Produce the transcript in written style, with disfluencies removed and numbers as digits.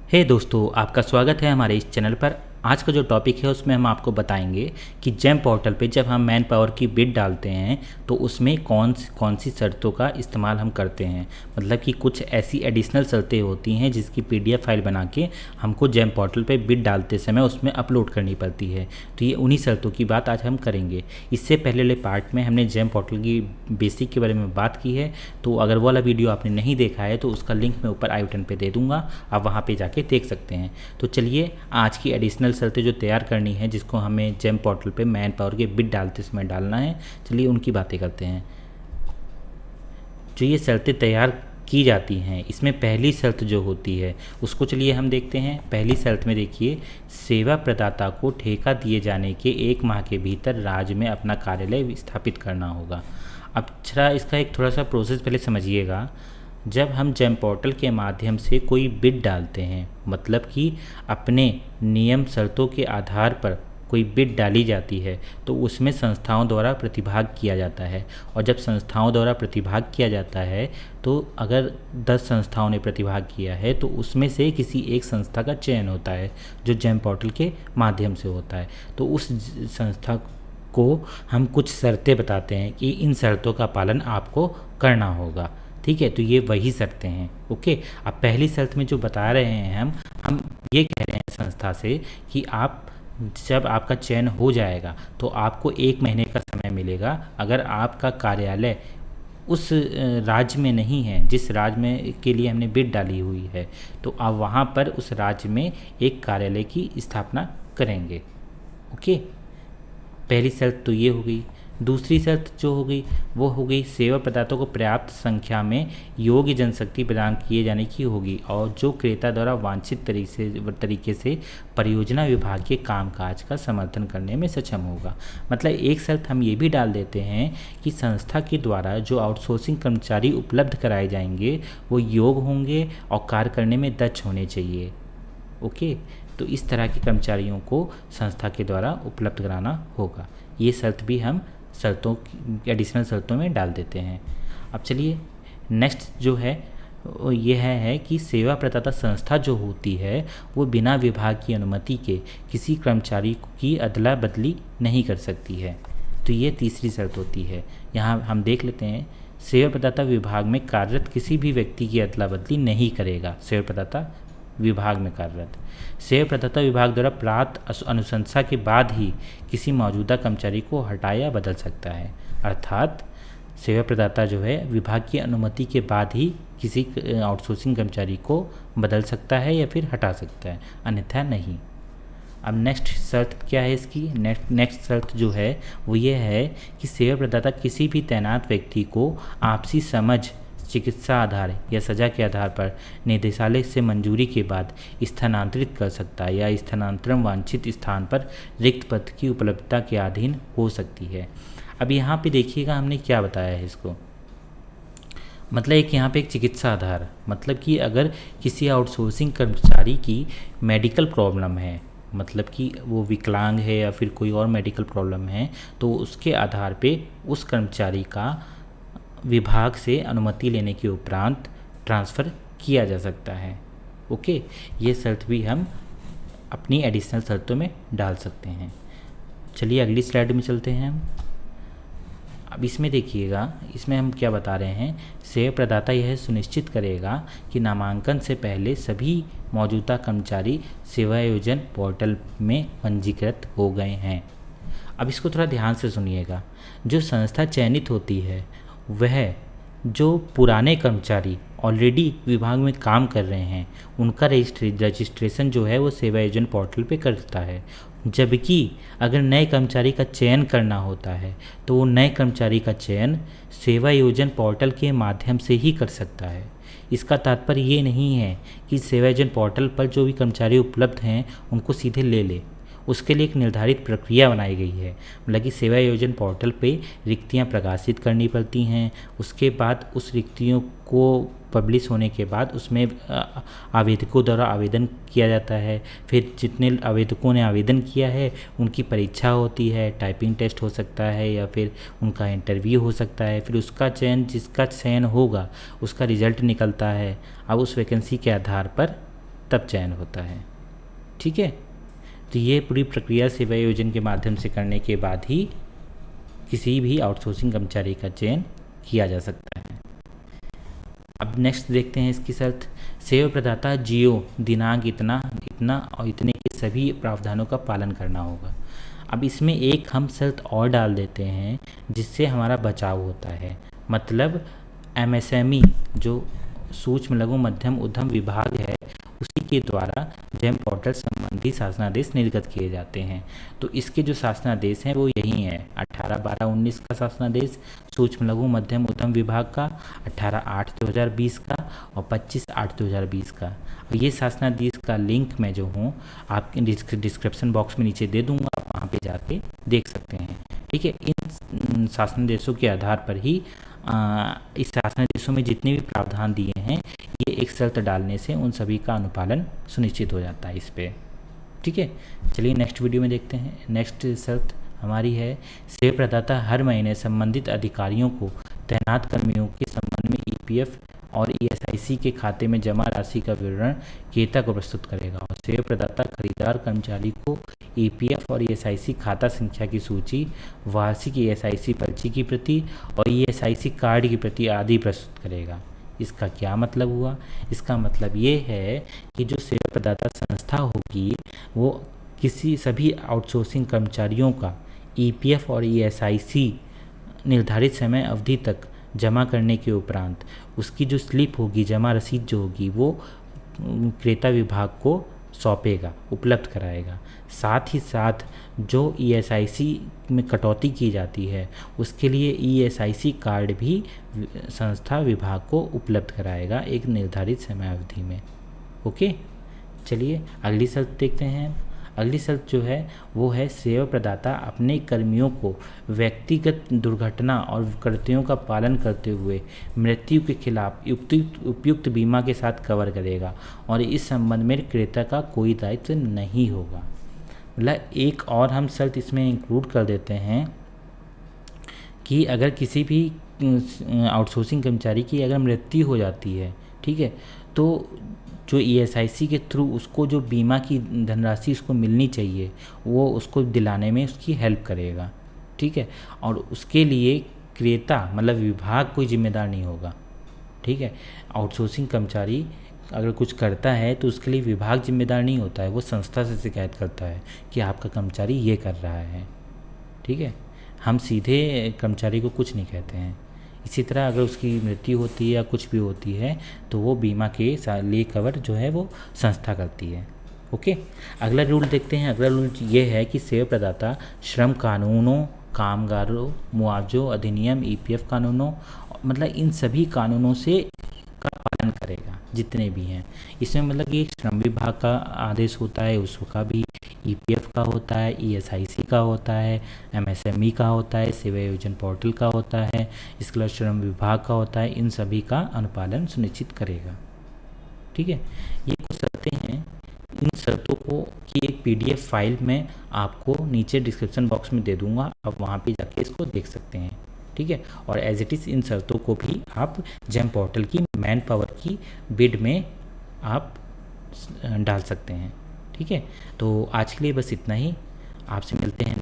हे दोस्तों, आपका स्वागत है हमारे इस चैनल पर। आज का जो टॉपिक है उसमें हम आपको बताएंगे कि जेम पोर्टल पे जब हम मैन पावर की बिड डालते हैं तो उसमें कौन सी शर्तों का इस्तेमाल हम करते हैं। मतलब कि कुछ ऐसी एडिशनल शर्तें होती हैं जिसकी पीडीएफ फाइल बना के हमको जेम पोर्टल पे बिड डालते समय उसमें अपलोड करनी पड़ती है। तो ये उन्हीं शर्तों की बात आज हम करेंगे। इससे पहले वाले पार्ट में हमने जेम पोर्टल की बेसिक के बारे में बात की है, तो अगर वो वाला वीडियो आपने नहीं देखा है तो उसका लिंक मैं ऊपर आई बटन पे दे दूंगा, आप वहाँ पे जाके देख सकते हैं। तो चलिए आज की एडिशनल शर्तें जो तैयार करनी है, जिसको हमें जेम पोर्टल पे मैन पावर के बिड डालते समय डालना है, चलिए उनकी बातें करते हैं। जो ये शर्तें तैयार की जाती हैं, इसमें पहली शर्त जो होती है उसको चलिए हम देखते हैं। पहली शर्त में देखिए, सेवा प्रदाता को ठेका दिए जाने के 1 माह के भीतर राज्य में अपना कार्यालय स्थापित करना होगा। अब थोड़ा इसका एक थोड़ा सा प्रोसेस पहले समझिएगा। जब हम जेम पोर्टल के माध्यम से कोई बिड डालते हैं, मतलब कि अपने नियम शर्तों के आधार पर कोई बिड डाली जाती है, तो उसमें संस्थाओं द्वारा प्रतिभाग किया जाता है। और जब संस्थाओं द्वारा प्रतिभाग किया जाता है तो अगर 10 संस्थाओं ने प्रतिभाग किया है तो उसमें से किसी एक संस्था का चयन होता है जो जेम पोर्टल के माध्यम से होता है। तो उस संस्था को हम कुछ शर्तें बताते हैं कि इन शर्तों का पालन आपको करना होगा। ठीक है, तो ये वही शर्तें हैं। ओके, अब पहली शर्त में जो बता रहे हैं हम ये कह रहे हैं संस्था से कि आप जब आपका चयन हो जाएगा तो आपको 1 महीने का समय मिलेगा। अगर आपका कार्यालय उस राज्य में नहीं है जिस राज्य में के लिए हमने बिड डाली हुई है, तो आप वहाँ पर उस राज्य में एक कार्यालय की स्थापना करेंगे। ओके, पहली शर्त तो ये हो गई। दूसरी शर्त जो हो गई वो हो गई, सेवा प्रदाताओं को पर्याप्त संख्या में योग्य जनशक्ति प्रदान किए जाने की होगी और जो क्रेता द्वारा वांछित तरीके से परियोजना विभाग के कामकाज का समर्थन करने में सक्षम होगा। मतलब एक शर्त हम ये भी डाल देते हैं कि संस्था के द्वारा जो आउटसोर्सिंग कर्मचारी उपलब्ध कराए जाएंगे वो योग्य होंगे और कार्य करने में दक्ष होने चाहिए। ओके, तो इस तरह के कर्मचारियों को संस्था के द्वारा उपलब्ध कराना होगा। ये शर्त भी हम एडिशनल शर्तों में डाल देते हैं। अब चलिए नेक्स्ट जो है वो ये है कि सेवा प्रदाता संस्था जो होती है वो बिना विभाग की अनुमति के किसी कर्मचारी की अदला बदली नहीं कर सकती है। तो ये तीसरी शर्त होती है। यहाँ हम देख लेते हैं, सेवा प्रदाता विभाग में कार्यरत किसी भी व्यक्ति की अदला बदली नहीं करेगा। सेवा प्रदाता विभाग में कार्यरत सेवा प्रदाता विभाग द्वारा प्राप्त अनुशंसा के बाद ही किसी मौजूदा कर्मचारी को हटाया या बदल सकता है। अर्थात सेवा प्रदाता जो है विभाग की अनुमति के बाद ही किसी आउटसोर्सिंग कर्मचारी को बदल सकता है या फिर हटा सकता है, अन्यथा नहीं। अब नेक्स्ट शर्त क्या है इसकी? नेक्स्ट शर्त जो है वो ये है कि सेवा प्रदाता किसी भी तैनात व्यक्ति को आपसी समझ, चिकित्सा आधार या सजा के आधार पर निदेशालय से मंजूरी के बाद स्थानांतरित कर सकता है या स्थानांतरण वांछित स्थान पर रिक्त पद की उपलब्धता के अधीन हो सकती है। अब यहाँ पे देखिएगा हमने क्या बताया है इसको। मतलब यहाँ पे एक चिकित्सा आधार, मतलब कि अगर किसी आउटसोर्सिंग कर्मचारी की मेडिकल प्रॉब्लम है, मतलब कि वो विकलांग है या फिर कोई और मेडिकल प्रॉब्लम है, तो उसके आधार पे उस कर्मचारी का विभाग से अनुमति लेने के उपरांत ट्रांसफ़र किया जा सकता है। ओके, ये शर्त भी हम अपनी एडिशनल शर्तों में डाल सकते हैं। चलिए अगली स्लाइड में चलते हैं हम। अब इसमें देखिएगा, इसमें हम क्या बता रहे हैं, सेवा प्रदाता यह सुनिश्चित करेगा कि नामांकन से पहले सभी मौजूदा कर्मचारी सेवायोजन पोर्टल में पंजीकृत हो गए हैं। अब इसको थोड़ा ध्यान से सुनिएगा। जो संस्था चयनित होती है वह जो पुराने कर्मचारी ऑलरेडी विभाग में काम कर रहे हैं उनका रजिस्ट्रेशन जो है वो सेवायोजन पोर्टल पे करता है। जबकि अगर नए कर्मचारी का चयन करना होता है तो वो नए कर्मचारी का चयन सेवायोजन पोर्टल के माध्यम से ही कर सकता है। इसका तात्पर्य ये नहीं है कि सेवायोजन पोर्टल पर जो भी कर्मचारी उपलब्ध हैं उनको सीधे ले ले। उसके लिए एक निर्धारित प्रक्रिया बनाई गई है। मतलब कि सेवा योजन पोर्टल पे रिक्तियां प्रकाशित करनी पड़ती हैं। उसके बाद उस रिक्तियों को पब्लिश होने के बाद उसमें आवेदकों द्वारा आवेदन किया जाता है। फिर जितने आवेदकों ने आवेदन किया है उनकी परीक्षा होती है, टाइपिंग टेस्ट हो सकता है या फिर उनका इंटरव्यू हो सकता है। फिर उसका चयन, जिसका चयन होगा उसका रिजल्ट निकलता है। अब उस वैकेंसी के आधार पर तब चयन होता है। ठीक है, तो ये पूरी प्रक्रिया सेवायोजन के माध्यम से करने के बाद ही किसी भी आउटसोर्सिंग कर्मचारी का चयन किया जा सकता है। अब नेक्स्ट देखते हैं इसकी शर्त। सेवा प्रदाता जियो दिनांक इतना इतना और इतने के सभी प्रावधानों का पालन करना होगा। अब इसमें एक हम शर्त और डाल देते हैं जिससे हमारा बचाव होता है। मतलब एमएसएमई जो सूक्ष्म लघु मध्यम उद्यम विभाग है, उसी के द्वारा जेम पोर्टल संबंधी शासनादेश निर्गत किए जाते हैं। तो इसके जो शासनादेश हैं वो यही हैं: 18/12/19 का शासनादेश सूक्ष्म लघु मध्यम उद्यम विभाग का, 18/8/2020 का और 25/8/2020 का। और ये शासनादेश का लिंक मैं जो हूँ आपके डिस्क्रिप्शन बॉक्स में नीचे दे दूँगा, आप वहाँ पे जाके देख सकते हैं। ठीक है, इन शासनादेशों के आधार पर ही इस शासनादेशों में जितने भी प्रावधान दिए हैं, ये एक शर्त डालने से उन सभी का अनुपालन सुनिश्चित हो जाता है इस पे। ठीक है, चलिए नेक्स्ट वीडियो में देखते हैं। नेक्स्ट शर्त हमारी है, सेवा प्रदाता हर महीने संबंधित अधिकारियों को तैनात कर्मियों के संबंध में ईपीएफ और ईएसआईसी के खाते में जमा राशि का विवरण क्रेता को प्रस्तुत करेगा। और सेवा प्रदाता खरीदार कर्मचारी को ईपीएफ और ईएसआईसी खाता संख्या की सूची, वार्षिक ईएसआईसी पर्ची की प्रति और ईएसआईसी कार्ड की प्रति आदि प्रस्तुत करेगा। इसका क्या मतलब हुआ? इसका मतलब ये है कि जो सेवा प्रदाता संस्था होगी वो किसी सभी आउटसोर्सिंग कर्मचारियों का ईपीएफ और ईएसआईसी निर्धारित समय अवधि तक जमा करने के उपरांत उसकी जो स्लिप होगी, जमा रसीद जो होगी, वो क्रेता विभाग को सौंपेगा, उपलब्ध कराएगा। साथ ही साथ जो ईएसआईसी में कटौती की जाती है उसके लिए ईएसआईसी कार्ड भी संस्था विभाग को उपलब्ध कराएगा एक निर्धारित समय अवधि में। ओके, चलिए अगली शर्त देखते हैं। अगली शर्त जो है वो है, सेवा प्रदाता अपने कर्मियों को व्यक्तिगत दुर्घटना और कर्तव्यों का पालन करते हुए मृत्यु के खिलाफ उपयुक्त बीमा के साथ कवर करेगा और इस संबंध में क्रेता का कोई दायित्व नहीं होगा। मतलब एक और हम शर्त इसमें इंक्लूड कर देते हैं कि अगर किसी भी आउटसोर्सिंग कर्मचारी की अगर मृत्यु हो जाती है, ठीक है, तो जो ईएसआईसी के थ्रू उसको जो बीमा की धनराशि उसको मिलनी चाहिए वो उसको दिलाने में उसकी हेल्प करेगा। ठीक है, और उसके लिए क्रेता मतलब विभाग कोई जिम्मेदार नहीं होगा। ठीक है, आउटसोर्सिंग कर्मचारी अगर कुछ करता है तो उसके लिए विभाग जिम्मेदार नहीं होता है, वो संस्था से शिकायत करता है कि आपका कर्मचारी ये कर रहा है। ठीक है, हम सीधे कर्मचारी को कुछ नहीं कहते हैं। इसी तरह अगर उसकी मृत्यु होती है या कुछ भी होती है तो वो बीमा के लिए कवर जो है वो संस्था करती है। ओके, अगला रूल देखते हैं। अगला रूल ये है कि सेवा प्रदाता श्रम कानूनों, कामगारों मुआवजों अधिनियम, ईपीएफ कानूनों, मतलब इन सभी कानूनों से का पालन करेगा जितने भी हैं। इसमें मतलब कि श्रम विभाग का आदेश होता है उसका भी, ईपीएफ का होता है, ईएसआईसी का होता है, एमएसएमई का होता है, सेवायोजन पोर्टल का होता है, इसके अलावा श्रम विभाग का होता है, इन सभी का अनुपालन सुनिश्चित करेगा। ठीक है, ये कुछ शर्तें हैं। इन शर्तों को की एक पीडीएफ फाइल मैं आपको नीचे डिस्क्रिप्शन बॉक्स में दे दूंगा, आप वहाँ पे जाके इसको देख सकते हैं। ठीक है, और एज इट इज़ इन शर्तों को भी आप जेम पोर्टल की मैन पावर की बिड में आप डाल सकते हैं। ठीक है, तो आज के लिए बस इतना ही, आपसे मिलते हैं